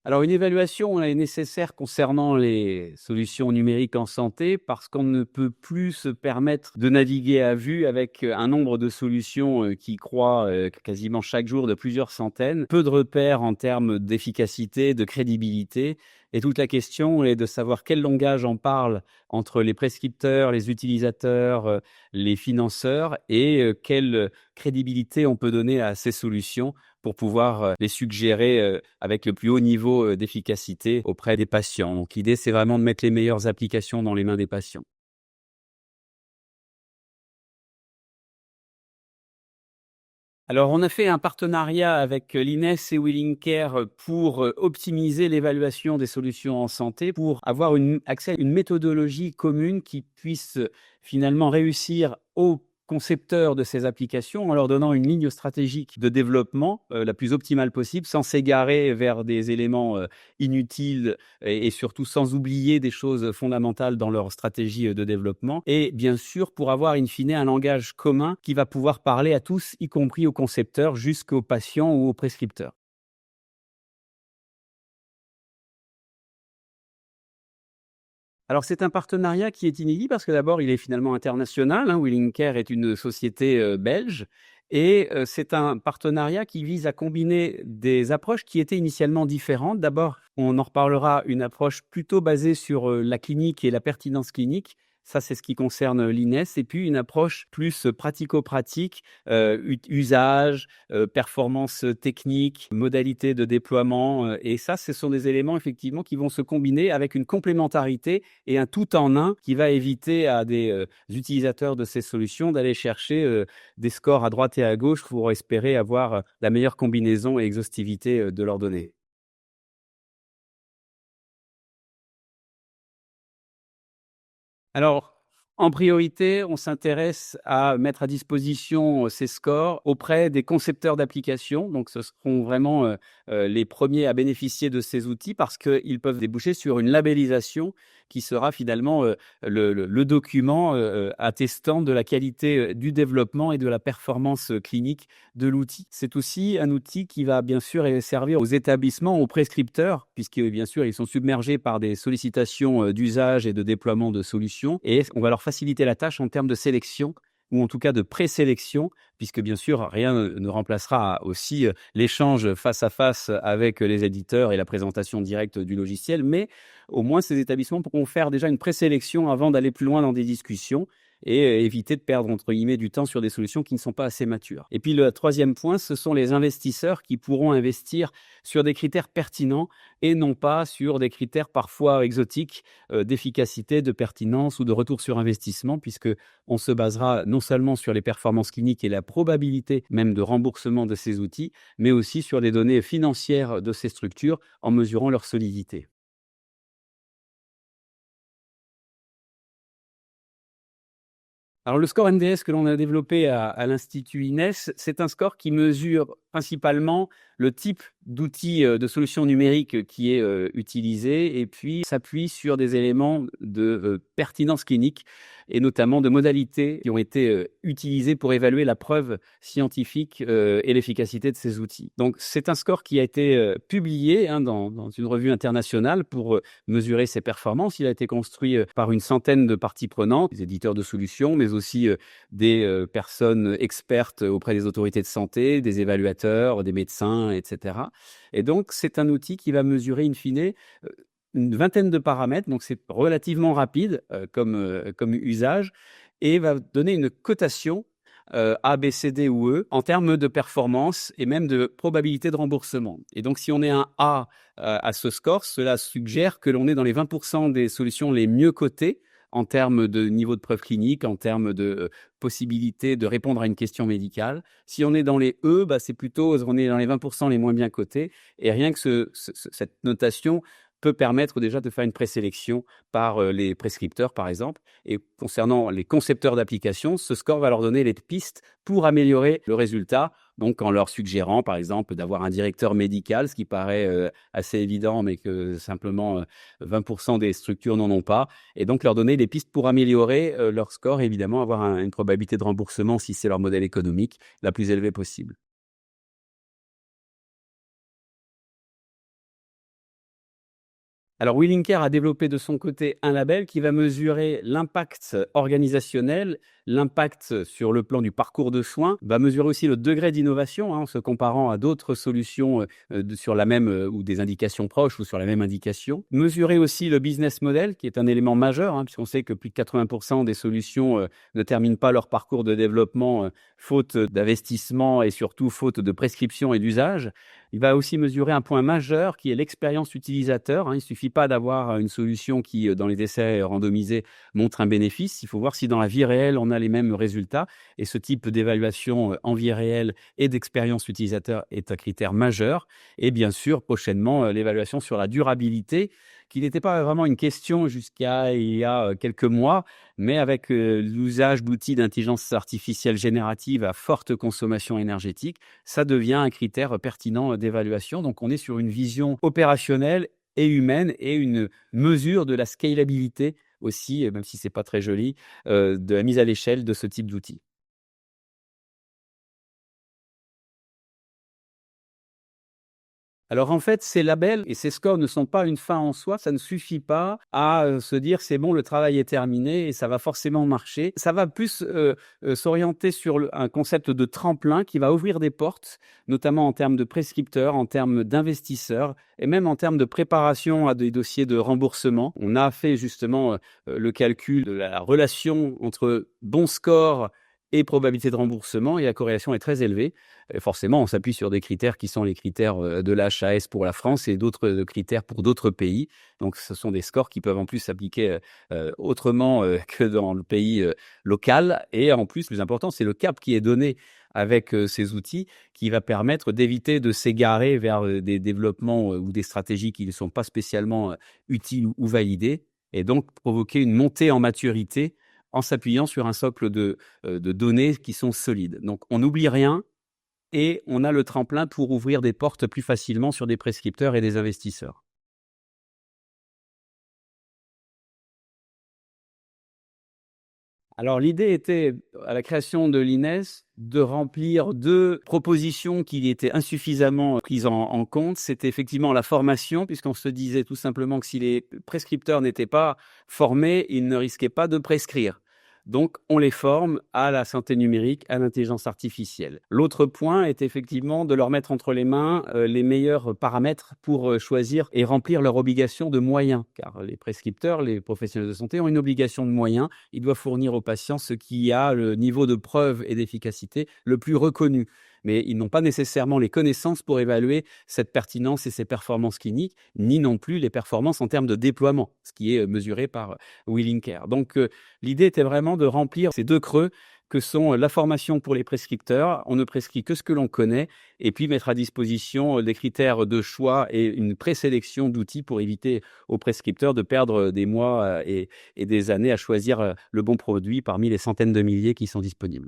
Alors une évaluation est nécessaire concernant les solutions numériques en santé parce qu'on ne peut plus se permettre de naviguer à vue avec, un nombre de solutions, qui croît, quasiment chaque jour de plusieurs centaines. Peu de repères en termes d'efficacité, de crédibilité et toute la question est de savoir quel langage on parle entre les prescripteurs, les utilisateurs, les financeurs et quelle crédibilité on peut donner à ces solutions pour pouvoir, les suggérer, avec le plus haut niveau, d'efficacité auprès des patients. Donc l'idée, c'est vraiment de mettre les meilleures applications dans les mains des patients. Alors on a fait un partenariat avec, l'INES et Willing Care, pour, optimiser l'évaluation des solutions en santé, pour avoir accès à une méthodologie commune qui puisse, finalement réussir aux concepteurs de ces applications en leur donnant une ligne stratégique de développement, la plus optimale possible, sans s'égarer vers des éléments, inutiles et surtout sans oublier des choses fondamentales dans leur stratégie, de développement et bien sûr pour avoir in fine un langage commun qui va pouvoir parler à tous, y compris aux concepteurs, jusqu'aux patients ou aux prescripteurs. Alors c'est un partenariat qui est inédit parce que d'abord il est finalement international, hein. Willing Care est une société, belge et c'est un partenariat qui vise à combiner des approches qui étaient initialement différentes. D'abord, on en reparlera, une approche plutôt basée sur, la clinique et la pertinence clinique. Ça, c'est ce qui concerne, l'INES et puis une approche plus, pratico-pratique, usage, performance, technique, modalités de déploiement, et ça, ce sont des éléments effectivement qui vont se combiner avec une complémentarité et un tout en un qui va éviter à des, utilisateurs de ces solutions d'aller chercher, des scores à droite et à gauche pour espérer avoir, la meilleure combinaison et exhaustivité, de leurs données. Alors, en priorité, on s'intéresse à mettre à disposition, ces scores auprès des concepteurs d'applications. Donc ce seront vraiment, les premiers à bénéficier de ces outils parce qu'ils peuvent déboucher sur une labellisation qui sera finalement, le document, attestant de la qualité, du développement et de la performance, clinique de l'outil. C'est aussi un outil qui va bien sûr servir aux établissements, aux prescripteurs, puisque bien sûr ils sont submergés par des sollicitations, d'usage et de déploiement de solutions et on va leur faciliter la tâche en termes de sélection ou en tout cas de présélection, puisque bien sûr rien ne remplacera aussi, l'échange face à face avec les éditeurs et la présentation directe du logiciel. Mais au moins ces établissements pourront faire déjà une présélection avant d'aller plus loin dans des discussions et éviter de perdre entre guillemets «du temps» sur des solutions qui ne sont pas assez matures. Et puis le troisième point, ce sont les investisseurs qui pourront investir sur des critères pertinents et non pas sur des critères parfois exotiques, d'efficacité, de pertinence ou de retour sur investissement puisque on se basera non seulement sur les performances cliniques et la probabilité même de remboursement de ces outils, mais aussi sur des données financières de ces structures en mesurant leur solidité. Alors le score NDS que l'on a développé à l'Institut INES, c'est un score qui mesure principalement le type d'outil, de solution numérique qui est, utilisé et puis s'appuie sur des éléments de, pertinence clinique et notamment de modalités qui ont été, utilisées pour évaluer la preuve scientifique, et l'efficacité de ces outils. Donc c'est un score qui a été, publié, hein, dans une revue internationale pour, mesurer ses performances. Il a été construit, par une centaine de parties prenantes, des éditeurs de solutions, mais aussi, des, personnes expertes auprès des autorités de santé, des évaluateurs, des médecins et cetera et donc c'est un outil qui va mesurer in fine, une vingtaine de paramètres, donc c'est relativement rapide, comme usage et va donner une cotation, A, B, C, D ou E en termes de performance et même de probabilité de remboursement et donc si on est un A, à ce score, cela suggère que l'on est dans les 20 des solutions les mieux cotées en termes de niveau de preuve clinique, en termes de, possibilité de répondre à une question médicale. Si on est dans les E, bah, c'est plutôt on est dans les 20 les moins bien cotés et rien que cette notation peut permettre déjà de faire une présélection par, les prescripteurs, par exemple et concernant les concepteurs d'applications, ce score va leur donner les pistes pour améliorer le résultat, donc en leur suggérant, par exemple, d'avoir un directeur médical, ce qui paraît, assez évident, mais que simplement, 20 des structures n'en ont pas et donc leur donner des pistes pour améliorer, leur score et évidemment avoir une probabilité de remboursement, si c'est leur modèle économique, la plus élevée possible. Alors Willingcare a développé de son côté un label qui va mesurer l'impact organisationnel, l'impact sur le plan du parcours de soins, va mesurer aussi le degré d'innovation, en se comparant à d'autres solutions sur la même ou des indications proches ou sur la même indication. Mesurer aussi le business model, qui est un élément majeur, puisqu'on sait que plus de 80% des solutions ne terminent pas leur parcours de développement faute d'investissement et surtout faute de prescription et d'usage. Il va aussi mesurer un point majeur qui est l'expérience utilisateur. Il ne suffit pas d'avoir une solution qui, dans les essais randomisés, montre un bénéfice. Il faut voir si dans la vie réelle, on a les mêmes résultats. Et ce type d'évaluation en vie réelle et d'expérience utilisateur est un critère majeur. Et bien sûr, prochainement, l'évaluation sur la durabilité, qui n'était pas vraiment une question jusqu'à il y a quelques mois, mais avec l'usage d'outils d'intelligence artificielle générative à forte consommation énergétique, ça devient un critère pertinent d'évaluation. Donc on est sur une vision opérationnelle et humaine et une mesure de la scalabilité aussi, même si c'est pas très joli, de la mise à l'échelle de ce type d'outils. Alors en fait, ces labels et ces scores ne sont pas une fin en soi, ça ne suffit pas à, se dire: «C'est bon, le travail est terminé et ça va forcément marcher». Ça va plus, s'orienter sur un concept de tremplin qui va ouvrir des portes, notamment en termes de prescripteurs, en termes d'investisseurs et même en termes de préparation à des dossiers de remboursement. On a fait justement, le calcul de la relation entre bon score et probabilité de remboursement et la corrélation est très élevée. Et forcément, on s'appuie sur des critères qui sont les critères de l'HAS pour la France et d'autres critères pour d'autres pays. Donc, ce sont des scores qui peuvent en plus s'appliquer autrement que dans le pays local. Et en plus, plus important, c'est le cap qui est donné avec ces outils qui va permettre d'éviter de s'égarer vers des développements ou des stratégies qui ne sont pas spécialement utiles ou validées et donc provoquer une montée en maturité en s'appuyant sur un socle de données qui sont solides. Donc, on n'oublie rien et on a le tremplin pour ouvrir des portes plus facilement sur des prescripteurs et des investisseurs. Alors l'idée était, à la création de l'INES, de remplir 2 propositions qui étaient insuffisamment prises en compte. C'était effectivement la formation, puisqu'on se disait tout simplement que si les prescripteurs n'étaient pas formés, ils ne risquaient pas de prescrire. Donc on les forme à la santé numérique, à l'intelligence artificielle. L'autre point est effectivement de leur mettre entre les mains, les meilleurs paramètres pour, choisir et remplir leur obligation de moyens. Car les prescripteurs, les professionnels de santé ont une obligation de moyens. Ils doivent fournir aux patients ce qui a le niveau de preuve et d'efficacité le plus reconnu. Mais ils n'ont pas nécessairement les connaissances pour évaluer cette pertinence et ces performances cliniques, ni non plus les performances en termes de déploiement, ce qui est mesuré par Willingcare. Donc l'idée était vraiment de remplir ces 2 creux que sont la formation pour les prescripteurs, on ne prescrit que ce que l'on connaît, et puis mettre à disposition des critères de choix et une présélection d'outils pour éviter aux prescripteurs de perdre des mois et des années à choisir le bon produit parmi les centaines de milliers qui sont disponibles.